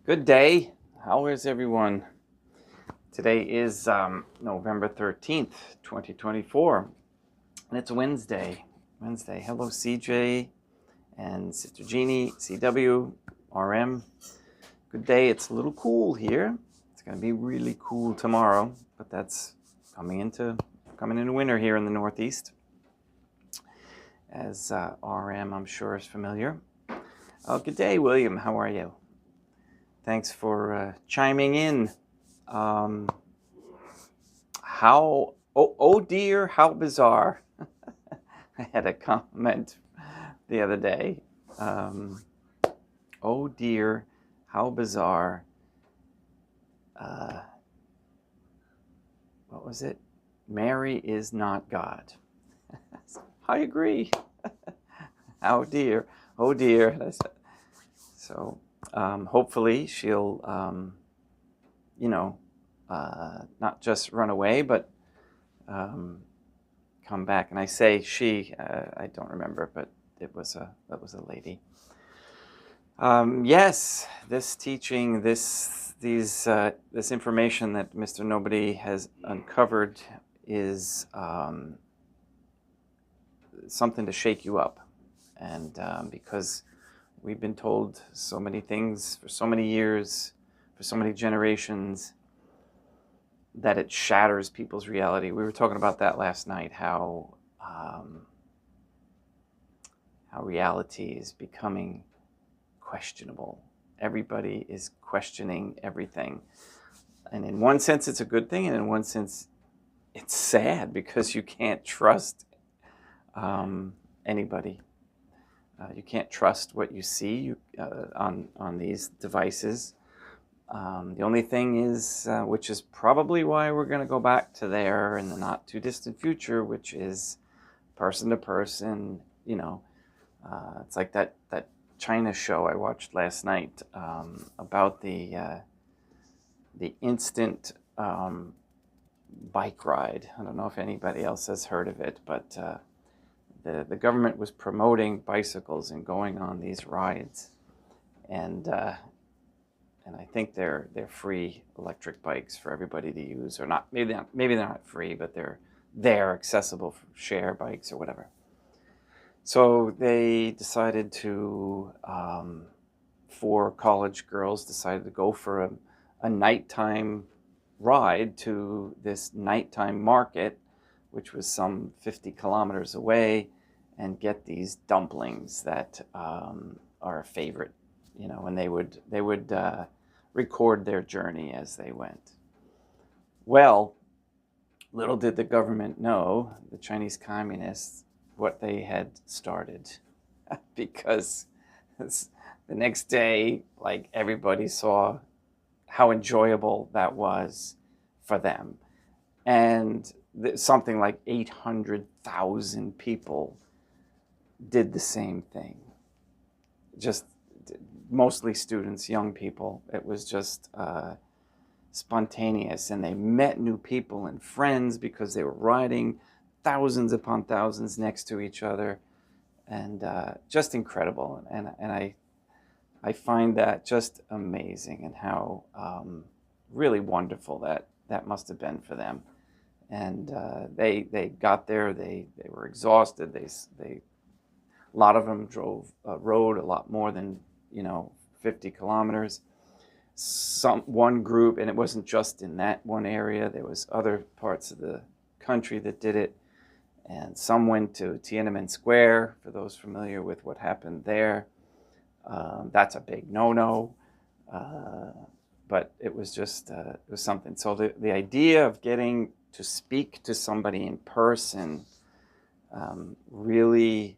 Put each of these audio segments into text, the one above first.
Good day. How is everyone? Today is November 13th, 2024, and it's Wednesday. Hello, CJ and Sister Jeannie, CW, RM. Good day. It's a little cool here. It's going to be really cool tomorrow, but that's coming into winter here in the Northeast, as RM, I'm sure, is familiar. Good day, William. How are you? Thanks for chiming in. Oh dear, how bizarre. I had a comment the other day. Oh dear, how bizarre. What was it? Mary is not God. I agree. Oh dear. So hopefully she'll, not just run away, but come back. And I say she, I don't remember, but that was a lady. Yes, this teaching, this information that Mr. Nobody has uncovered is something to shake you up, and because we've been told so many things for so many years, for so many generations, that it shatters people's reality. We were talking about that last night, how reality is becoming questionable. Everybody is questioning everything. And in one sense, it's a good thing, and in one sense, it's sad because you can't trust anybody. You can't trust what you see on these devices. The only thing is, which is probably why we're going to go back to there in the not too distant future, which is person to person. It's like that China show I watched last night about the instant bike ride. I don't know if anybody else has heard of it, but the government was promoting bicycles and going on these rides, and I think they're free electric bikes for everybody to use, or not. Maybe they're not free, but they're accessible for share bikes or whatever. So they decided to, 4 college girls decided to go for a nighttime ride to this nighttime market, which was some 50 kilometers away, and get these dumplings that are a favorite, and they would record their journey as they went. Well, little did the government know, the Chinese communists, what they had started, because the next day, like, everybody saw how enjoyable that was for them. And something like 800,000 people did the same thing. Just mostly students, young people. It was just spontaneous, and they met new people and friends because they were riding thousands upon thousands next to each other, and just incredible. And I find that just amazing, and how really wonderful that must have been for them. And they got there. They were exhausted. They a lot of them rode a lot more than 50 kilometers. One group, and it wasn't just in that one area. There was other parts of the country that did it, and some went to Tiananmen Square. For those familiar with what happened there, that's a big no-no. But it was just it was something. So the idea of getting to speak to somebody in person really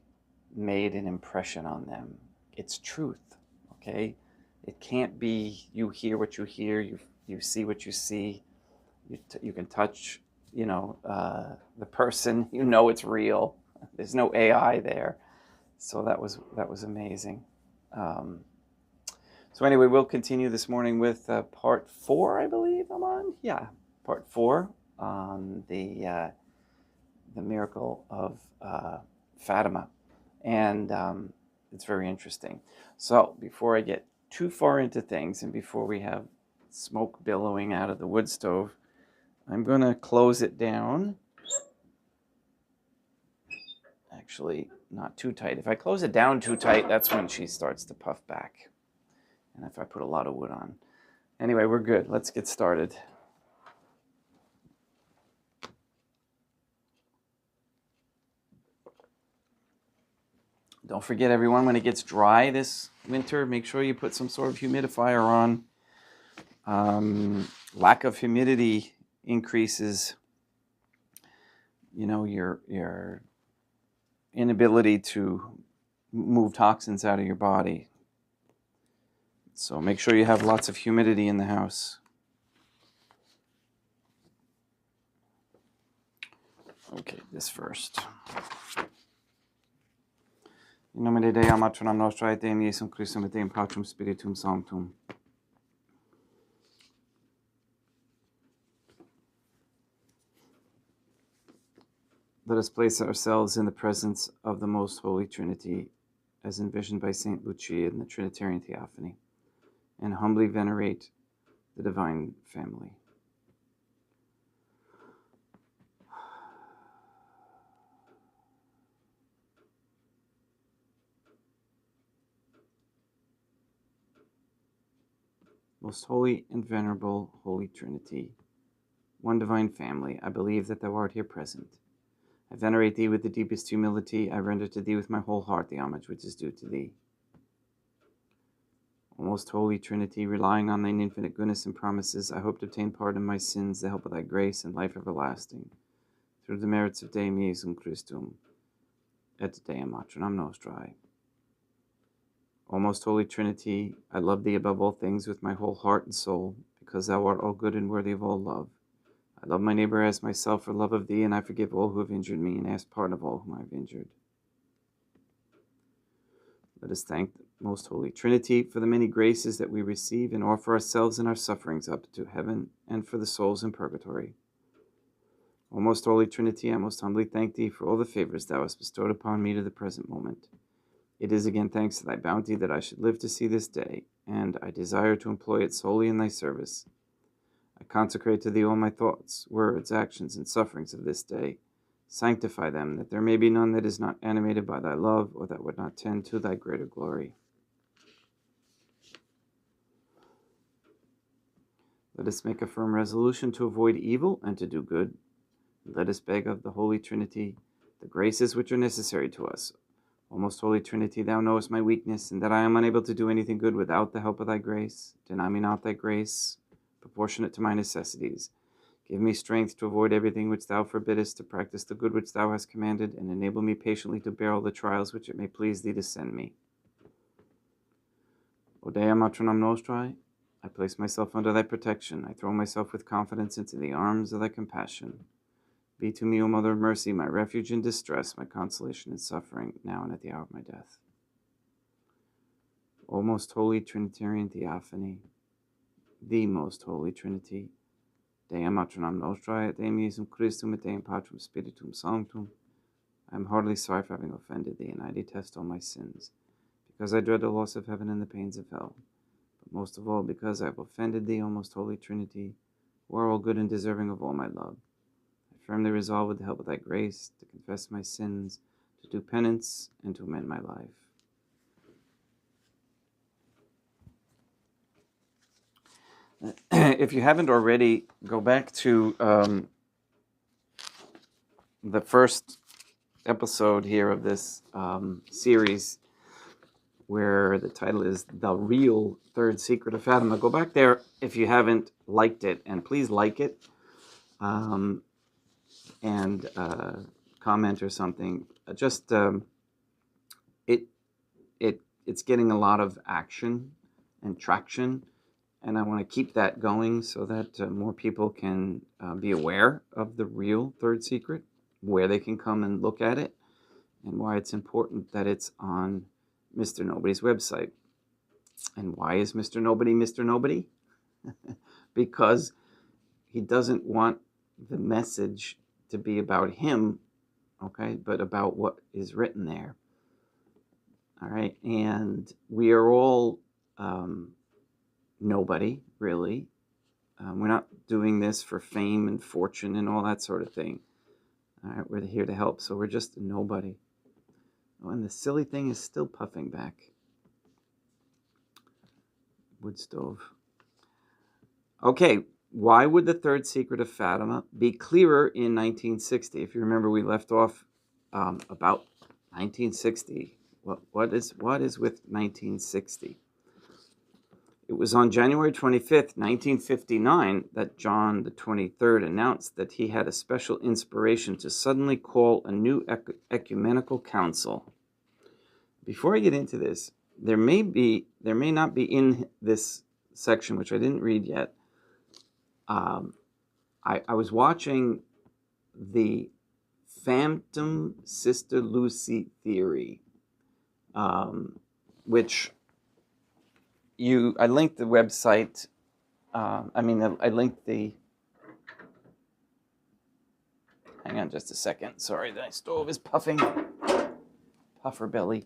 made an impression on them. It's truth, okay? It can't be you hear what you hear, you see what you see, you can touch, the person, it's real. There's no AI there. So that was amazing. So anyway, we'll continue this morning with part 4, I believe I'm on. Yeah, part 4 on the miracle of Fatima. And it's very interesting. So before I get too far into things, and before we have smoke billowing out of the wood stove, I'm going to close it down. Actually, not too tight. If I close it down too tight, that's when she starts to puff back. And if I put a lot of wood on. Anyway, we're good. Let's get started. Don't forget, everyone, when it gets dry this winter, make sure you put some sort of humidifier on. Lack of humidity increases, your inability to move toxins out of your body. So make sure you have lots of humidity in the house. Okay, this first. In nomine Dei, Matronam Nostra, et Deum Iesum Christum, et Deum Patrum Spiritum Sanctum. Let us place ourselves in the presence of the Most Holy Trinity, as envisioned by St. Lucia in the Trinitarian Theophany, and humbly venerate the Divine Family. Most Holy and Venerable Holy Trinity, one Divine Family, I believe that Thou art here present. I venerate Thee with the deepest humility. I render to Thee with my whole heart the homage which is due to Thee. O most Holy Trinity, relying on Thine infinite goodness and promises, I hope to obtain pardon of my sins, the help of Thy grace, and life everlasting, through the merits of Deum Iesum Christum, et Deum Matronam Nostrae. O most Holy Trinity, I love Thee above all things with my whole heart and soul, because Thou art all good and worthy of all love. I love my neighbor as myself for love of Thee, and I forgive all who have injured me, and ask pardon of all whom I have injured. Let us thank the Most Holy Trinity for the many graces that we receive, and offer ourselves and our sufferings up to heaven, and for the souls in purgatory. O most Holy Trinity, I most humbly thank Thee for all the favors Thou hast bestowed upon me to the present moment. It is again thanks to Thy bounty that I should live to see this day, and I desire to employ it solely in Thy service. I consecrate to Thee all my thoughts, words, actions, and sufferings of this day. Sanctify them, that there may be none that is not animated by Thy love, or that would not tend to Thy greater glory. Let us make a firm resolution to avoid evil and to do good. Let us beg of the Holy Trinity the graces which are necessary to us. O most Holy Trinity, Thou knowest my weakness, and that I am unable to do anything good without the help of Thy grace. Deny me not Thy grace, proportionate to my necessities. Give me strength to avoid everything which Thou forbiddest, to practice the good which Thou hast commanded, and enable me patiently to bear all the trials which it may please Thee to send me. O Dea Matronam Nostrae, I place myself under Thy protection. I throw myself with confidence into the arms of Thy compassion. Be to me, O Mother of Mercy, my refuge in distress, my consolation in suffering, now and at the hour of my death. O most Holy Trinitarian Theophany, the Most Holy Trinity, Deum Matronam Nostrae, et Deum Iesum Christum, et Deum Patrum Spiritum Sanctum, I am heartily sorry for having offended Thee, and I detest all my sins, because I dread the loss of heaven and the pains of hell, but most of all because I have offended Thee, O most Holy Trinity, who are all good and deserving of all my love. I firmly resolve, with the help of Thy grace, to confess my sins, to do penance, and to amend my life. If you haven't already, go back to the first episode here of this series, where the title is The Real Third Secret of Fatima. Go back there if you haven't liked it, and please like it, and comment or something. It's getting a lot of action and traction, and I want to keep that going so that more people can be aware of the real third secret, where they can come and look at it, and why it's important that it's on Mr. Nobody's website. And why is Mr. Nobody Mr. Nobody? Because he doesn't want the message to be about him, okay, but about what is written there. All right, and we are all nobody, really. We're not doing this for fame and fortune and all that sort of thing. All right, we're here to help, so we're just a nobody. Oh, and the silly thing is still puffing back. Wood stove. Okay, why would the third secret of Fatima be clearer in 1960? If you remember, we left off about 1960. What is with 1960? It was on January 25th, 1959, that John the 23rd announced that he had a special inspiration to suddenly call a new ecumenical council. Before I get into this, there may not be in this section, which I didn't read yet. I was watching the Phantom Sister Lucy theory, which I linked the website. I linked the. Hang on just a second. Sorry, the stove is puffing. Puffer belly.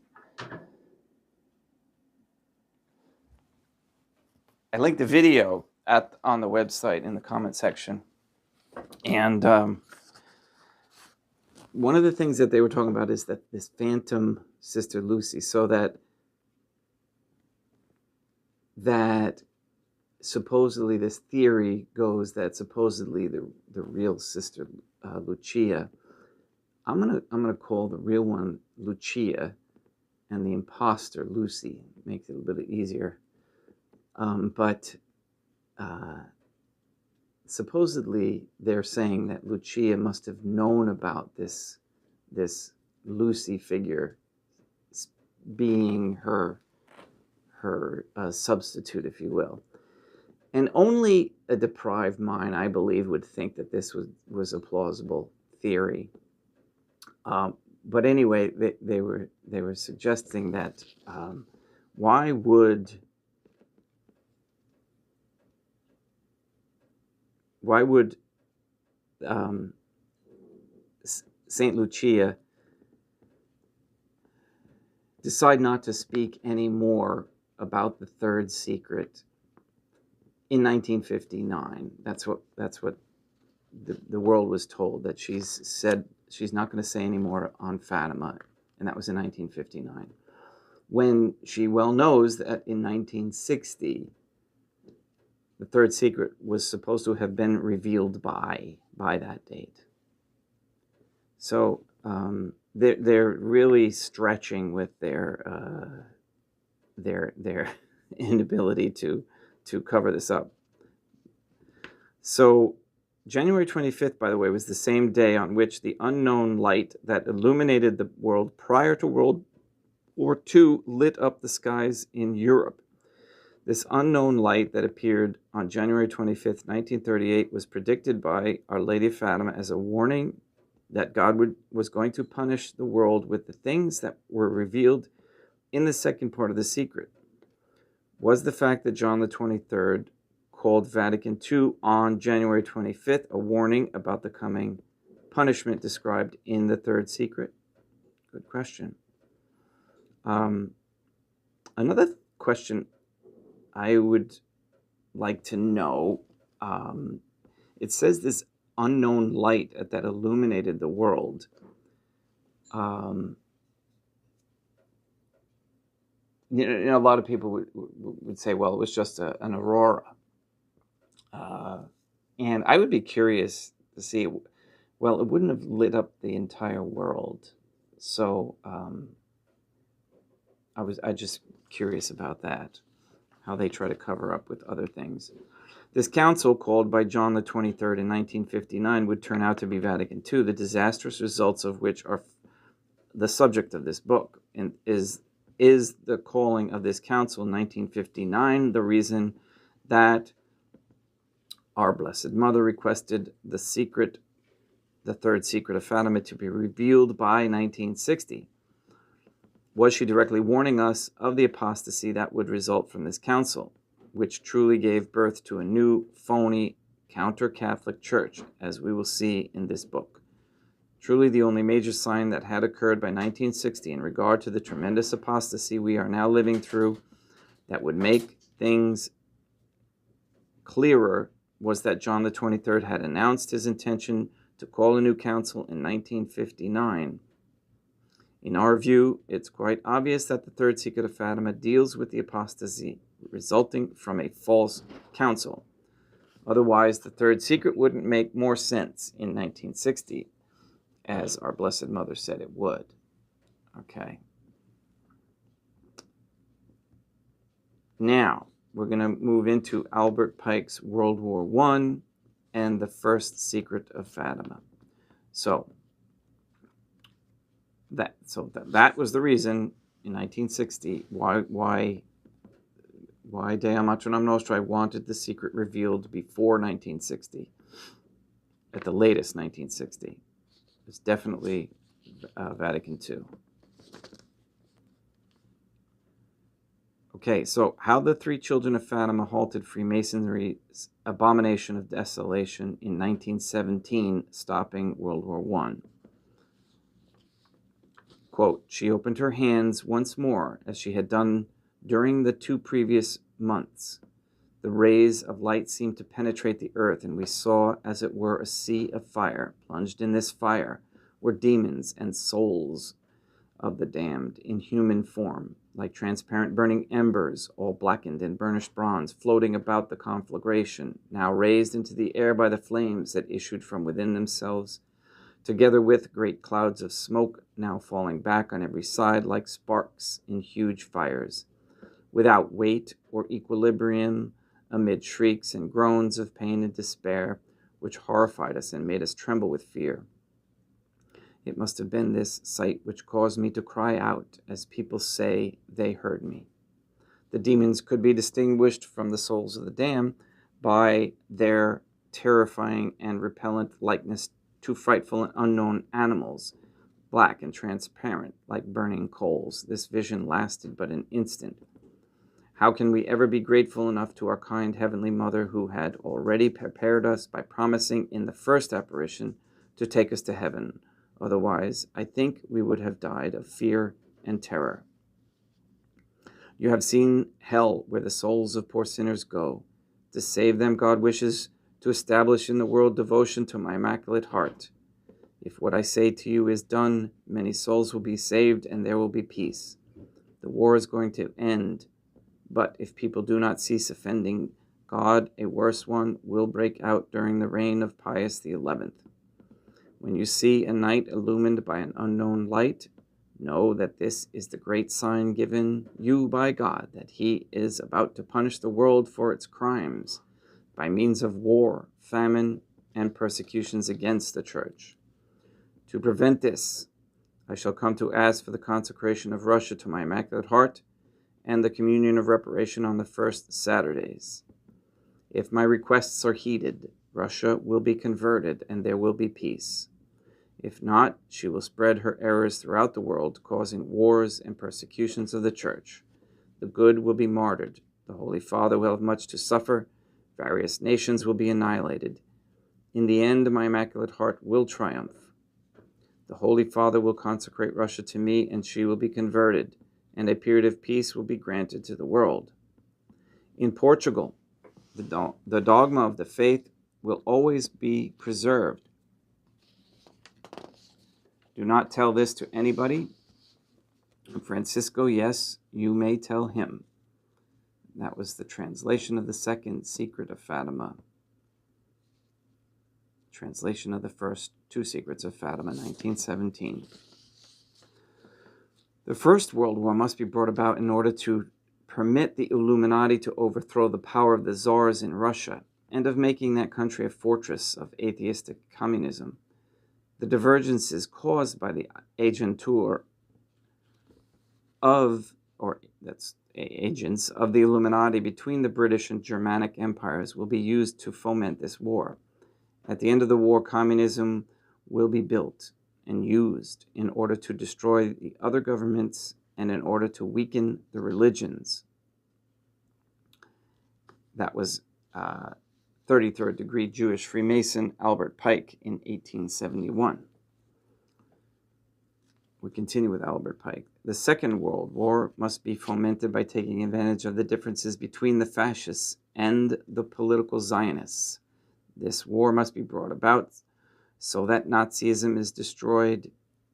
I linked the video on the website in the comment section. And one of the things that they were talking about is that this Phantom Sister Lucy, so that supposedly this theory goes that supposedly the real Sister Lucia, I'm gonna call the real one Lucia, and the imposter Lucy. Makes it a little bit easier. But supposedly they're saying that Lucia must have known about this Lucy figure being her substitute, if you will. And only a deprived mind, I believe, would think that this was a plausible theory. But anyway, they were suggesting that why would Saint Lucia decide not to speak anymore about the third secret in 1959? That's what the world was told, that she's said she's not going to say anymore on Fatima, and that was in 1959. When she well knows that in 1960, the third secret was supposed to have been revealed by that date. So they're really stretching with their inability to cover this up. So January 25th, by the way, was the same day on which the unknown light that illuminated the world prior to World War II lit up the skies in Europe. This unknown light that appeared on January 25th, 1938, was predicted by Our Lady of Fatima as a warning that God was going to punish the world with the things that were revealed in the second part of the secret. Was the fact that John the 23rd called Vatican II on January 25th a warning about the coming punishment described in the third secret? Good question. Another question I would like to know, it says this unknown light that illuminated the world. A lot of people would say, well, it was just an aurora. And I would be curious to see, well, it wouldn't have lit up the entire world. So I just curious about that, how they try to cover up with other things. This council, called by John the 23rd in 1959, would turn out to be Vatican II, the disastrous results of which are the subject of this book. And is the calling of this council in 1959 the reason that our Blessed Mother requested the third secret of Fatima, to be revealed by 1960? Was she directly warning us of the apostasy that would result from this council, which truly gave birth to a new, phony, counter-Catholic church, as we will see in this book? Truly the only major sign that had occurred by 1960 in regard to the tremendous apostasy we are now living through that would make things clearer was that John the 23rd had announced his intention to call a new council in 1959. In our view, it's quite obvious that the Third Secret of Fatima deals with the apostasy resulting from a false council. Otherwise, the Third Secret wouldn't make more sense in 1960, as our Blessed Mother said it would. Okay. Now, we're going to move into Albert Pike's World War I and the First Secret of Fatima. So that was the reason in 1960 why Dea Matronam Nostra wanted the secret revealed before 1960, at the latest 1960. It's definitely Vatican II. Okay, so how the three children of Fatima halted Freemasonry's abomination of desolation in 1917, stopping World War I. Quote, she opened her hands once more, as she had done during the 2 previous months. The rays of light seemed to penetrate the earth, and we saw, as it were, a sea of fire. Plunged in this fire were demons and souls of the damned in human form, like transparent burning embers, all blackened in burnished bronze, floating about the conflagration, now raised into the air by the flames that issued from within themselves, together with great clouds of smoke now falling back on every side like sparks in huge fires, without weight or equilibrium, amid shrieks and groans of pain and despair, which horrified us and made us tremble with fear. It must have been this sight which caused me to cry out, as people say they heard me. The demons could be distinguished from the souls of the damned by their terrifying and repellent likeness to frightful and unknown animals, black and transparent like burning coals. This vision lasted but an instant. How can we ever be grateful enough to our kind Heavenly Mother, who had already prepared us by promising in the first apparition to take us to heaven? Otherwise, I think we would have died of fear and terror. You have seen hell, where the souls of poor sinners go. To save them, God wishes to establish in the world devotion to my Immaculate Heart. If what I say to you is done, many souls will be saved and there will be peace. The war is going to end, but if people do not cease offending God, a worse one will break out during the reign of Pius XI. When you see a night illumined by an unknown light, know that this is the great sign given you by God, that He is about to punish the world for its crimes by means of war, famine, and persecutions against the Church. To prevent this, I shall come to ask for the consecration of Russia to my Immaculate Heart and the communion of reparation on the first Saturdays. If my requests are heeded, Russia will be converted and there will be peace. If not, she will spread her errors throughout the world, causing wars and persecutions of the Church. The good will be martyred. The Holy Father will have much to suffer. Various nations will be annihilated. In the end, my Immaculate Heart will triumph. The Holy Father will consecrate Russia to me, and she will be converted, and a period of peace will be granted to the world. In Portugal, the dogma of the faith will always be preserved. Do not tell this to anybody. Francisco, yes, you may tell him. That was the translation of the second secret of Fatima. Translation of the first 2 secrets of Fatima, 1917. The First World War must be brought about in order to permit the Illuminati to overthrow the power of the czars in Russia and of making that country a fortress of atheistic communism. The divergences caused by the agentur agents of the Illuminati between the British and Germanic empires will be used to foment this war. At the end of the war, communism will be built and used in order to destroy the other governments and in order to weaken the religions. That was 33rd degree Jewish Freemason Albert Pike in 1871. We continue with Albert Pike. The Second World War must be fomented by taking advantage of the differences between the fascists and the political Zionists. This war must be brought about so that Nazism is destroyed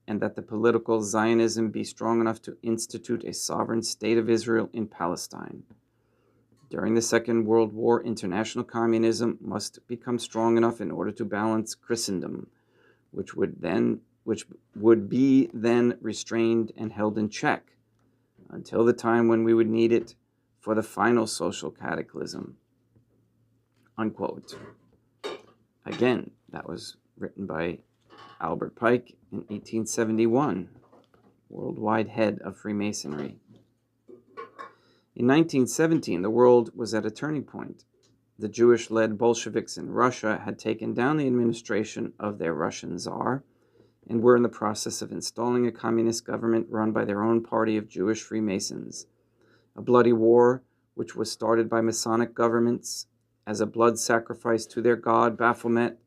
and that the political Zionism be strong enough to institute a sovereign state of Israel in Palestine. During the Second World War, international communism must become strong enough in order to balance Christendom, which would be then restrained and held in check until the time when we would need it for the final social cataclysm. Unquote. Again, that was written by Albert Pike in 1871, worldwide head of Freemasonry. In 1917, the world was at a turning point. The Jewish-led Bolsheviks in Russia had taken down the administration of their Russian Tsar and were in the process of installing a communist government run by their own party of Jewish Freemasons. A bloody war, which was started by Masonic governments as a blood sacrifice to their god Baphomet,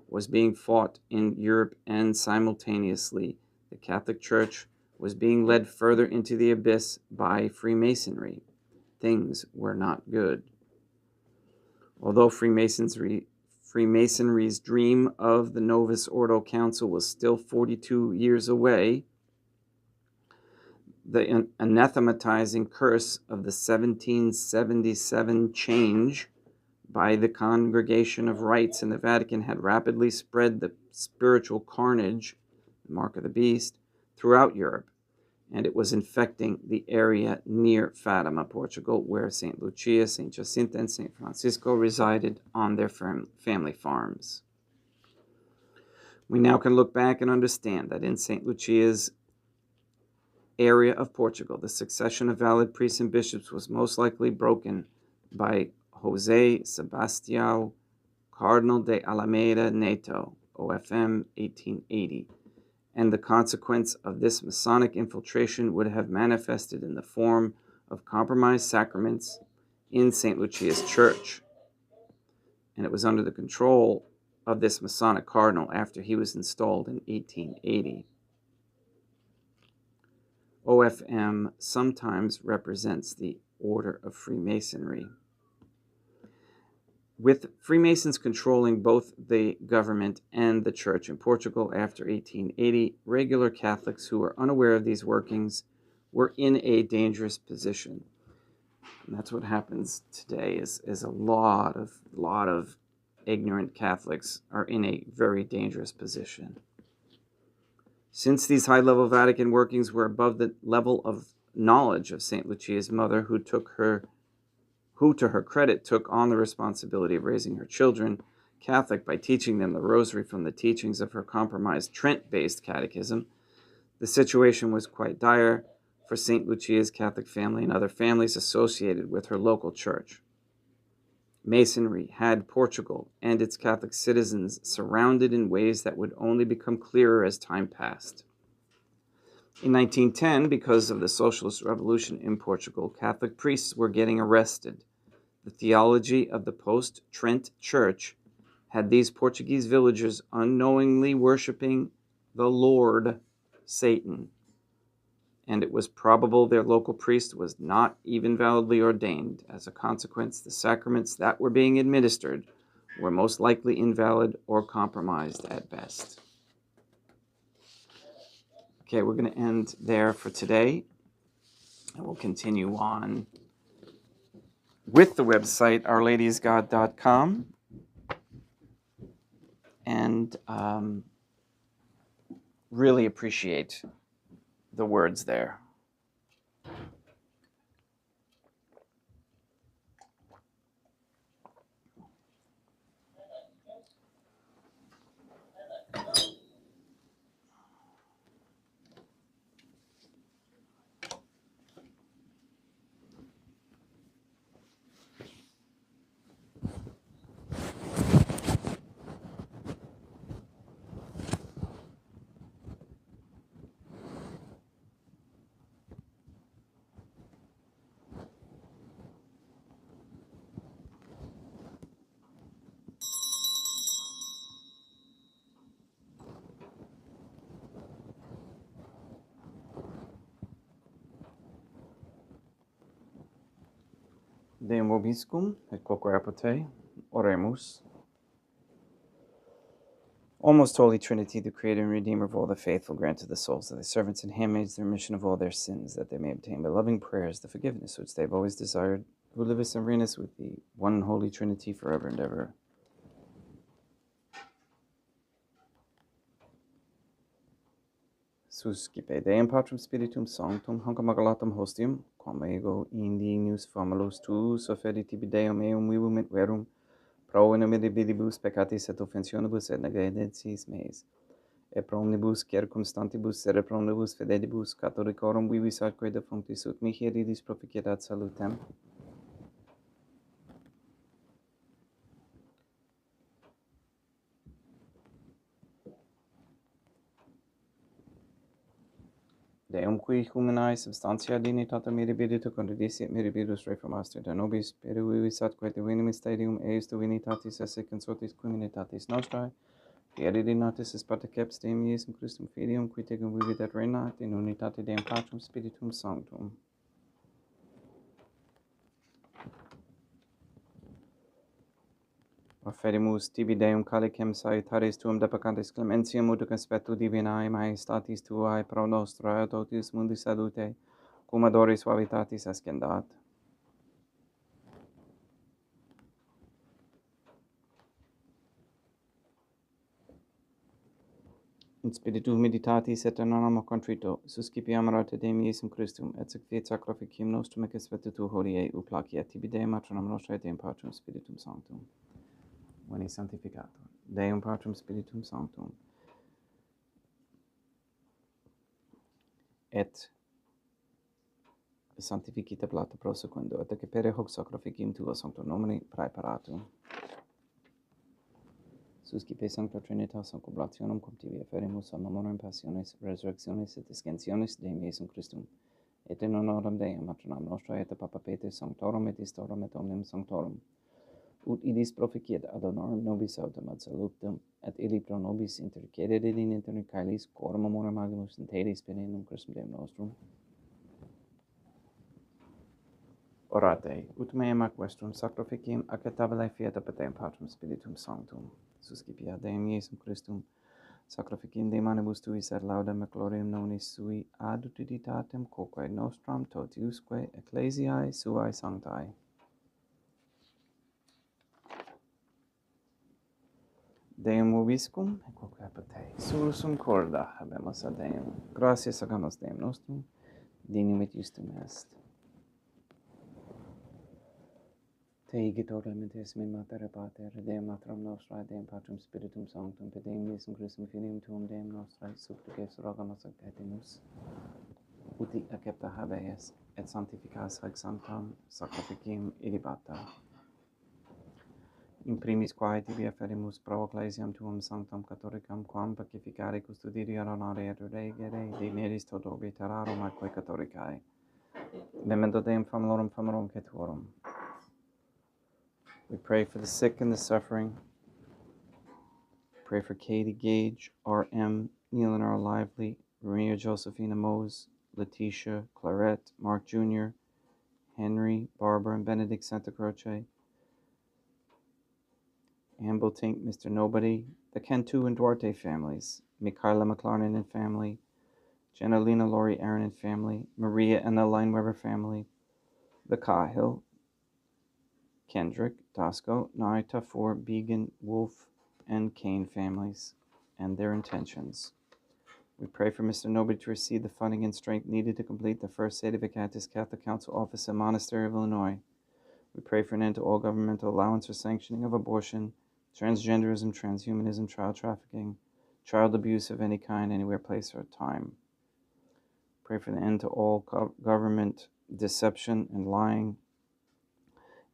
was being fought in Europe, and simultaneously the Catholic Church was being led further into the abyss by Freemasonry. Things were not good. Although Freemasonry's dream of the Novus Ordo Council was still 42 years away, the anathematizing curse of the 1777 change by the Congregation of Rites in the Vatican had rapidly spread the spiritual carnage, the mark of the beast, throughout Europe, and it was infecting the area near Fatima, Portugal, where St. Lucia, St. Jacinta, and St. Francisco resided on their family farms. We now can look back and understand that in St. Lucia's area of Portugal, the succession of valid priests and bishops was most likely broken by José Sebastião Cardinal de Alameda Neto, OFM 1880, and the consequence of this Masonic infiltration would have manifested in the form of compromised sacraments in St. Lucia's church. And it was under the control of this Masonic cardinal after he was installed in 1880. OFM sometimes represents the Order of Freemasonry. With Freemasons controlling both the government and the church in Portugal after 1880, regular Catholics who were unaware of these workings were in a dangerous position. And that's what happens today is a lot of ignorant Catholics are in a very dangerous position. Since these high-level Vatican workings were above the level of knowledge of St. Lucia's mother, who to her credit took on the responsibility of raising her children Catholic by teaching them the rosary from the teachings of her compromised Trent-based catechism, the situation was quite dire for St. Lucia's Catholic family and other families associated with her local church. Masonry had Portugal and its Catholic citizens surrounded in ways that would only become clearer as time passed. In 1910, because of the socialist revolution in Portugal, Catholic priests were getting arrested. The theology of the post-Trent Church had these Portuguese villagers unknowingly worshiping the Lord Satan, and it was probable their local priest was not even validly ordained. As a consequence, the sacraments that were being administered were most likely invalid or compromised at best. Okay, we're going to end there for today, and we'll continue on with the website ourladiesgod.com, and really appreciate the words there. Deum vobiscum, et quoque apotei, oremus. O most holy Trinity, the Creator and Redeemer of all the faithful, grant to the souls of thy servants and handmaids the remission of all their sins, that they may obtain by loving prayers the forgiveness which they have always desired, who livest and reignest with thee, one holy Trinity, forever and ever. Suscipe Deum Patrum Spiritum Sanctum, hanc amalgamatum hostium, quam ego indignus famulus tuus offerri tibi Deum eum vivum et verum, pro inimitabilibus peccatis et offensionibus et negligentis meis, et pro omnibus circumstantibus et pro omnibus fidedibus catholicorum vivis atque defunctis ut mihi eridis proficiat salutem. Deum qui humanae substantia dignitatem mirabilita condidissit mirabilis reformaster de nobis, per vivis atque divine mysterium eis divinitatis esse consortis communitatis nostrae, fieri natis es partaceps Deum Iesum Christum Filium, qui tecum vivit et regnat in unitate Deum Patrum Spiritum Sanctum. Offerimus tibi Deum calicem salutaris tuum deprecantis clementiam ut conspectu divinae majestatis tuae pro nostra et totis mundi salute, cum adoris suavitatis ascendat. In spiritu humilitatis et in animo contrito, suscipiam rate Deum Iesum Christum, et sanctifiet sacrificium nostrum et conspectu hodie ut placiat tibi Deum matronam nostrae Deum Patrum Spiritum Sanctum. Veni sanctificator. Deum Patrum Spiritum Sanctum. Et sanctificita plata pro secundo, et accepere hoc sacrificium tuo sanctum nomine praeparatum. Suscipe Sancta Trinitas concubulationem cum tibi afferimus a memoriam passiones, resurrectionis et ascensionis Deum Iesum Christum, et in honorem Deum matronam nostrae et Papa Peter Sanctorum et Istorum et omnium Sanctorum, ut idis proficiat ad honorem nobis autem ad salutem, et illi pro nobis intercedit in inter caelis, coram amorem agimus in telis penendum Christum Deum nostrum. Orate, ut meam ac vestrum sacrificium acceptabile fiat ab Deum Patrum Spiritum Sanctum. Suscipiat Deum Iesum Christum, sacrificium de manibus tuis et laudem et gloriam nominis sui ad utilitatem quoque nostram totiusque ecclesiae suae sanctae. Deum vobiscum, et quoque apotei, sursum corda habemus ad Deum. Gratias agamus Deum nostrum, dignum et justum est. Te igitur elementes min mater pater, Deum matram nostrae, Deum Patrum Spiritum Sanctum, per Deum Iesum Christum Filium tuum Deum nostrae, supplices rogamus ac petimus, uti accepta habeas, et sanctificas hac sanctam sacrificium ilibata. In primis quae tibi afferimus pro ecclesiam tuum sanctam catholicam, quam pacificare custodire honorare et regere, digneris toto obiterarum atque catholicae. Memento Deum famulorum et tuorum. We pray for the sick and the suffering. Pray for Katie Gage, R.M., Neil and R. Lively, Maria Josephina Mose, Letitia, Clarette, Mark Jr., Henry, Barbara, and Benedict Santa Croce, Amble Tink, Mr. Nobody, the Cantu and Duarte families, Michaela McLarnon and family, Janelina Laurie Aaron and family, Maria and the Lineweber family, the Cahill, Kendrick, Dasco, Narita, Ford, Began, Wolf, and Kane families, and their intentions. We pray for Mr. Nobody to receive the funding and strength needed to complete the first Sede Vacantis Catholic Council office at Monastery of Illinois. We pray for an end to all governmental allowance or sanctioning of abortion, transgenderism, transhumanism, child trafficking, child abuse of any kind, anywhere, place, or time. Pray for the end to all government deception and lying,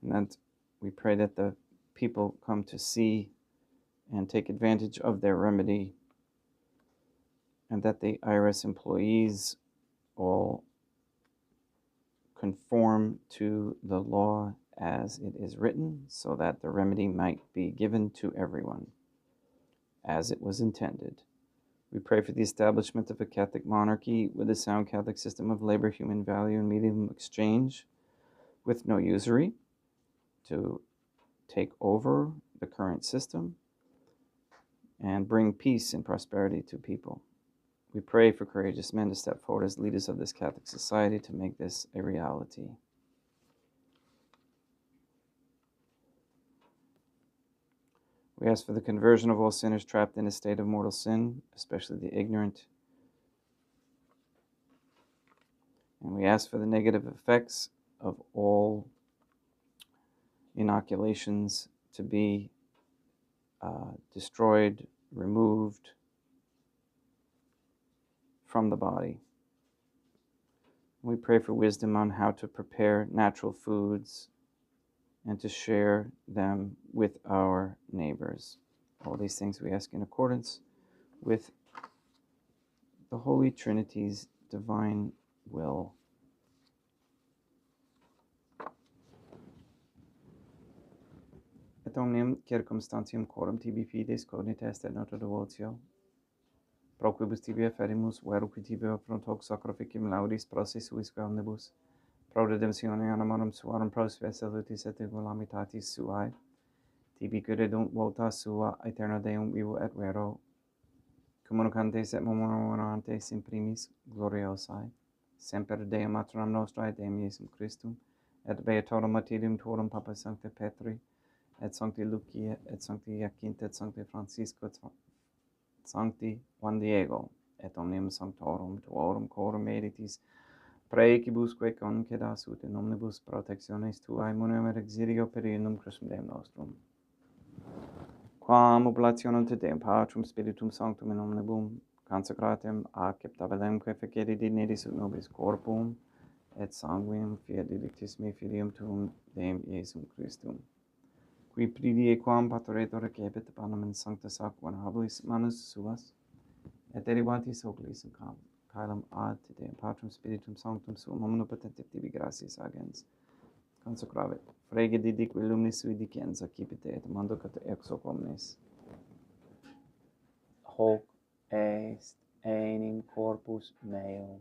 and that we pray that the people come to see and take advantage of their remedy, and that the IRS employees all conform to the law as it is written, so that the remedy might be given to everyone as it was intended. We pray for the establishment of a Catholic monarchy with a sound Catholic system of labor, human value, and medium exchange, with no usury, to take over the current system and bring peace and prosperity to people. We pray for courageous men to step forward as leaders of this Catholic society to make this a reality. We ask for the conversion of all sinners trapped in a state of mortal sin, especially the ignorant. And we ask for the negative effects of all inoculations to be destroyed, removed from the body. We pray for wisdom on how to prepare natural foods and to share them with our neighbors. All these things we ask in accordance with the Holy Trinity's divine will. Et omnium circumstantium quorum tibi fides cognitas et nota devotio, proquibus tibi afferimus, veruque tibi affront hoc sacrificium laudis prosis suisque omnibus, pro redemptione animarum suarum pros salutis et egulamitatis suae, tibi credunt volta sua aeterna Deum vivo et vero, communicantes et memorantes in primis gloriosae, semper Dei maternam nostrae, Deum Iesum Christum, et beatorum martyrium tuorum Papa Sancte Petri, et Sancti Lucia, et Sancti Jacinta, et Sancti Francisco, et Sancti Juan Diego, et omnium sanctorum tuorum corum meditis, praecibusque concedas ut in omnibus protectiones tuae munum et exilio periundum Christum Deum nostrum. Quam oblationem te Deum Patrum Spiritum Sanctum in omnibum consecratem acceptabilemque fecere dignitis ut nobis corpum et sanguinem fiat delictis me filium tuum Deum Iesum Christum, qui pridie quam pastoretur recebit panem in sancta sac venerabilis manus suas, et derivatis oculis in caelum ad te Deum Patrum Spiritum Sanctum suum omnipotentem tibi gratias agens, consecravit, frege didique lumnis sui dicens accipite et manducat ex hoc omnes. Hoc est enim corpus meum.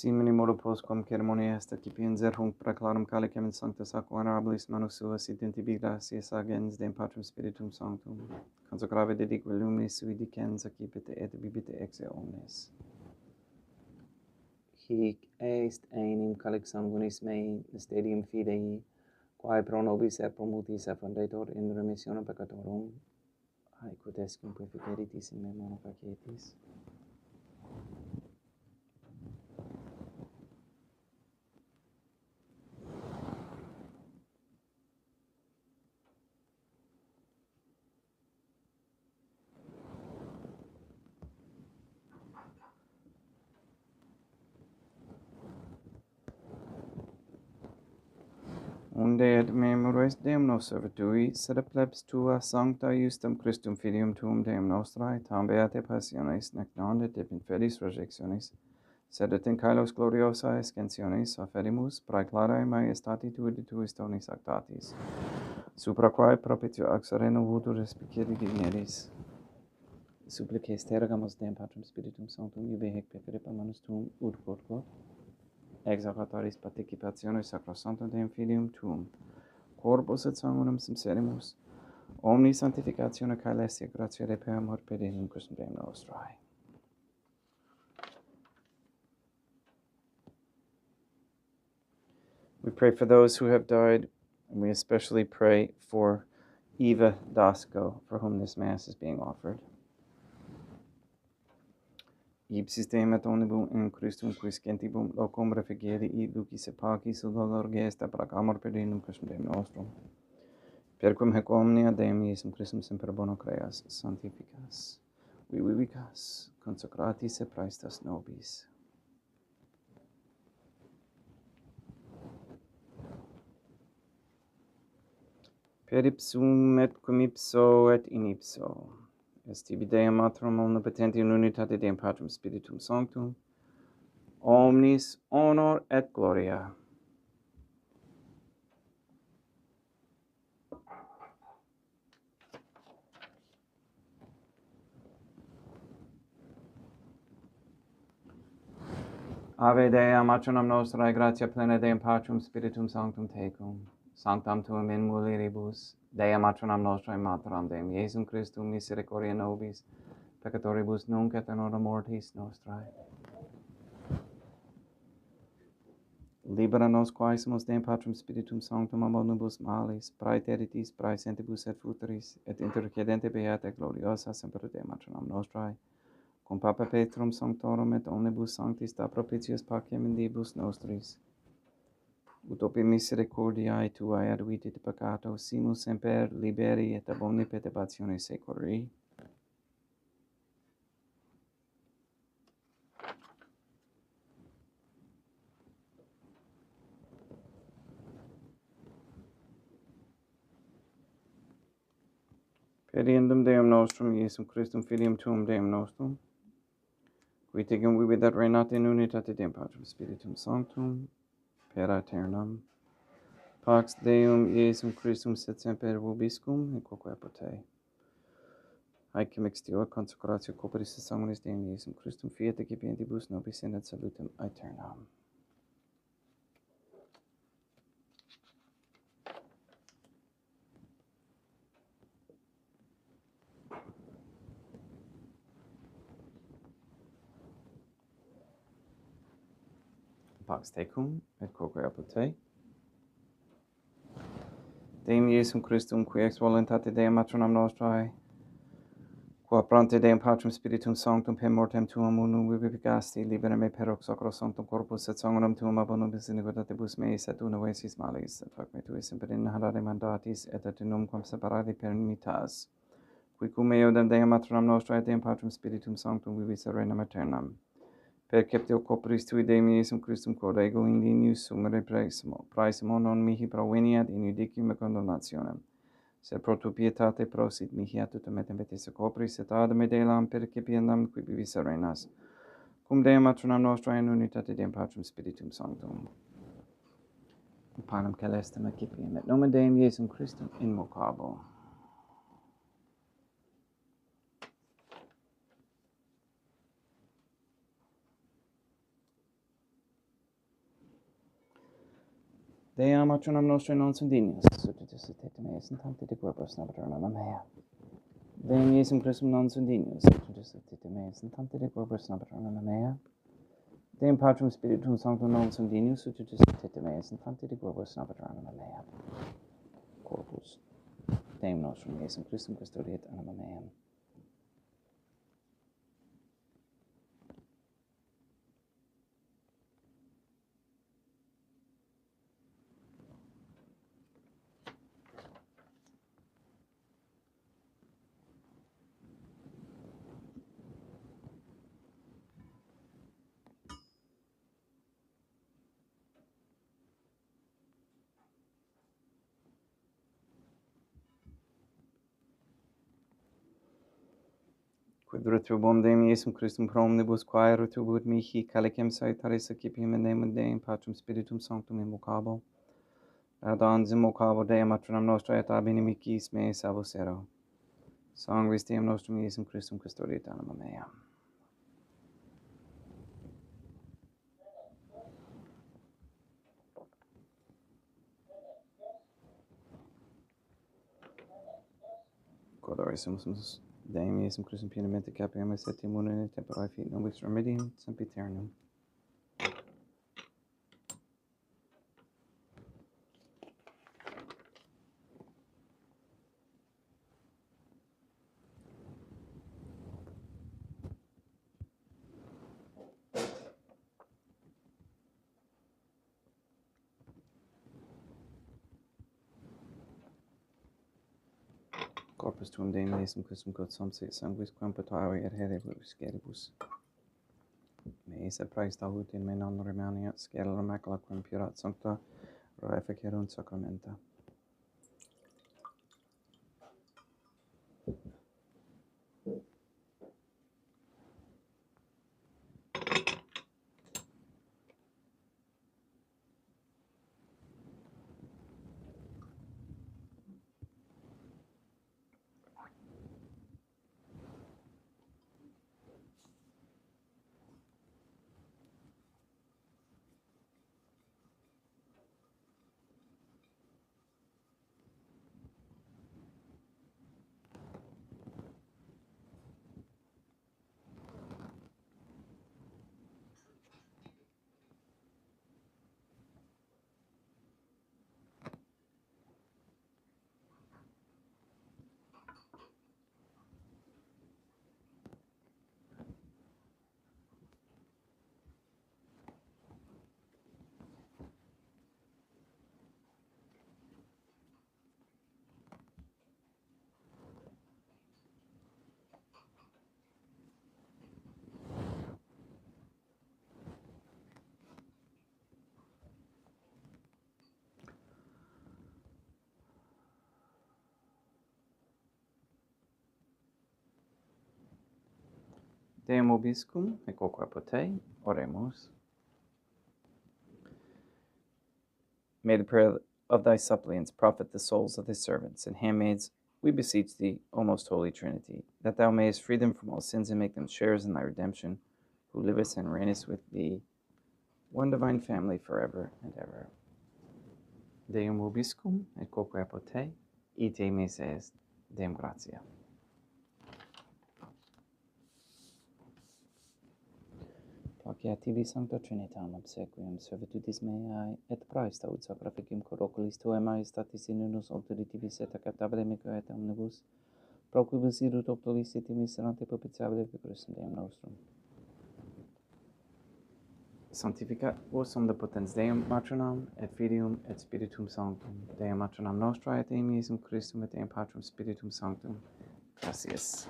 Simini modo postquam ceremonia est accipienser hunc praeclarum calicem in sancta sac venerabilis manus suas sit in tibi gratias agens Deum Patrum Spiritum Sanctum, consecrave dedique lumnis sui dicens accipite et bibite exe omnes. Hic est enim calix sanguinis mei mysterium fidei, quae pro nobis et pro multis effundetur in remissionem peccatorum, haecut est cum purificeritis in memora facetis. Unde et memoris Deum nos servitui, sed plebs tua sancta justum Christum filium tuum Deum nostrae, tam beate passiones, nec non et in fedis rejectionis, sed et in caelos gloriosae ascensionis afferimus, praeclarae maiestati tui de tuis donis actatis, supra quae propitio ac sereno vutur respicere digneris. Supplices tergamus Deum Patrum Spiritum Sanctum, ibe hec pecere manus tuum, ut quod, exaltatoris participationis sacrosanctum Deum Filium Tuum, corpus et sanguinem sincerimus, omni sanctificatione caelestia gratia reper amor pedinum Christum Deum nostrae. We pray for those who have died, and we especially pray for Eva Dasco, for whom this Mass is being offered. Ipsis Deum et omnibus in Christum quis gentibum locum refugieri lucis et pacis ut dolor gesta prac amor pedinum Christum Deum nostrum. Perquam hec omnia Deum Iesum Christum semper bono creas sanctificas, vivicas, consecratis et praestas nobis. Per ipsum et cum ipso et in ipso, est tibi Deum Matrum omnipotenti in unitate Deum Patrum Spiritum Sanctum, omnis honor et gloria. Ave Dea, matronam nostrae, gratia plena Deum Patrum, Spiritum Sanctum tecum, sanctam tuum in mulieribus, Dea matronam nostrae, materam Deum, Iesum Christum, misericordia nobis, peccatoribus nunc et in hora mortis nostrae. Libera nos quaesimus Deum Patrum, Spiritum Sanctum, omnibus malis, praeteritis, praesentibus et futuris, et intercedente beata gloriosa semper Dea matronam nostrae, cum Papa Petrum Sanctorum et omnibus sanctis da propitius pacem in dibus nostris. Ut opi misericordiae tuae aduitit peccato, simus semper liberi et ab omni perturbatione securi. Pediendum Deum nostrum, Iesum Christum, Filium Tuum Deum nostrum, qui tegum vivit et reinat in unitate Deum Patrum Spiritum Sanctum, per aeternam. Pax Deum Iesum Christum sit semper vobiscum, in quoque apote. Haec extior consecratio corporis et sanguinis Deum Iesum Christum fiat excipientibus nobis in et salutem aeternam. Pax tecum, et quoque apote. Deum Iesum Christum, qui ex voluntate Deum matronam nostrae, qua prante Deum Patrum Spiritum Sanctum per mortem tuum unum vivificasti, libera me per hoc sacro sanctum corpus et sanguinem tuum ab nobis iniquitatibus meis et unuesis malis, et fac me tui semper in harare mandatis, et et numquam separati per imitas, qui cum eodem Deum matronam nostrae et Deum Patrum Spiritum Sanctum vivis serenam aeternam. Perceptio corporis tui Deum Iesum Christum quod ego indinius sumere praesimo non mihi proveniat in judicium et condemnationem, sed pro tu pietate prosit mihi a tutum et impetis corporis et ad me delam percipiendam qui vivis serenas, cum Deum matronam nostrae in unitate Deum Patrum Spiritum Sanctum. Panem celestem accipiem et nomen Deum Iesum Christum invocabo. Dea matronam nostrae non sunt dignos, succitus et meis in tante de corpus nobis mea. Deum Iesum Christum non sunt dignos, succitus et meis in tante de corpus nobis mea. Deum Patrum Spiritum Sanctum non sunt dignos, succitus et meis in tante de corpus nobis mea. Corpus Deum nostrum Iesum Christum custodiet anima meam. Quid retrubum Deum Iesum Christum pro omnibus quae retribut mihi calicem saitaris accipiem in Deum Deum Patrum Spiritum Sanctum invocabo. Adans invocabo Deum matronam nostrae et ab inimicis meis abusero. Sanguis Deum nostrum Iesum Christum custodiet anima mea. Quod sumus Deum Iesum Christum pienamente capiamus et immune tempore fit nobis remedium sempiternum. Corpus tuum Deum Iesum Christum quod somse sanguis quam patuavi et heribus scelibus. Meis et praestaudit in me non remaniat scella macula quam purat sancta reficerunt sacramenta. Deum vobiscum, et quoque pote, oremus. May the prayer of thy suppliants profit the souls of thy servants and handmaids. We beseech thee, O most holy Trinity, that thou mayest free them from all sins and make them sharers in thy redemption, who livest and reignest with thee, one divine family, forever and ever. Deum vobiscum, et quoque pote, ite mise est. Deum gratia. Placia tibi sancta Trinitam obsequium servitudis meae et praesta ut sacrificium corroculis tuae majestatis in unus auctoritibus et acceptabile mico et omnibus, pro quibus irut optoliciti miserante propitiabile Christum Deum nostrum. Sanctificat vos omnipotens Deum Matronam, et Filium, et Spiritum Sanctum, Deum Matronam Nostra, et Deum Iesum Christum, et Deum Patrum Spiritum Sanctum. Gracias.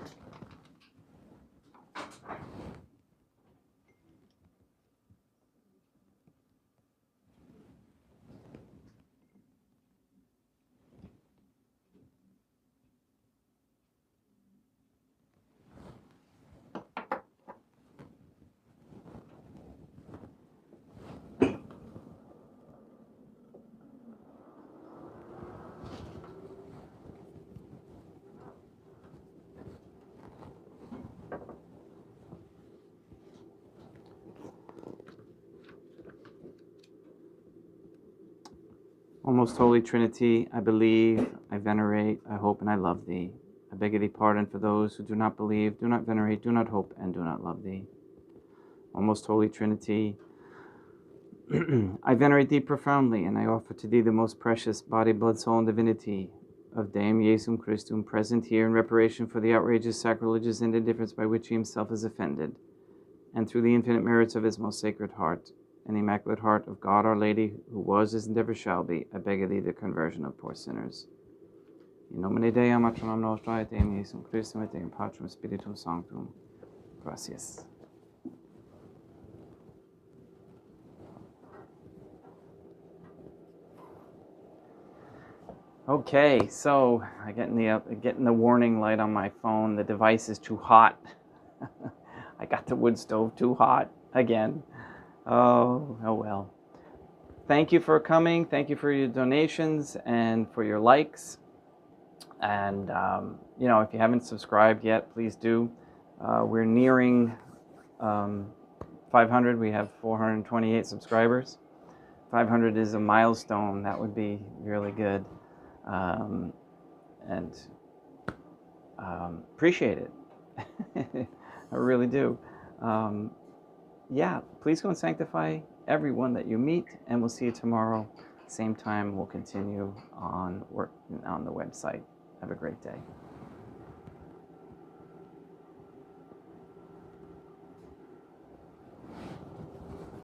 O most holy Trinity, I believe, I venerate, I hope, and I love thee. I beg of thee pardon for those who do not believe, do not venerate, do not hope, and do not love thee. O most holy Trinity, I venerate thee profoundly, and I offer to thee the most precious body, blood, soul, and divinity of Deum Iesum Christum, present here in reparation for the outrageous, sacrilegious, and indifference by which he himself is offended, and through the infinite merits of his most sacred heart, and the Immaculate Heart of God Our Lady, who was, is, and ever shall be, I beg of thee the conversion of poor sinners. In nomine Dei, Matronam Nostra, et Deum Iesum Christum, et Deum Patrum Spiritum Sanctum. Gracias. Okay, so I getting the warning light on my phone. The device is too hot. I got the wood stove too hot again. Oh well. Thank you for coming. Thank you for your donations and for your likes. And, if you haven't subscribed yet, please do. We're nearing 500. We have 428 subscribers. 500 is a milestone. That would be really good. And appreciate it. I really do. Please go and sanctify everyone that you meet, and we'll see you tomorrow. Same time, we'll continue on work on the website. Have a great day.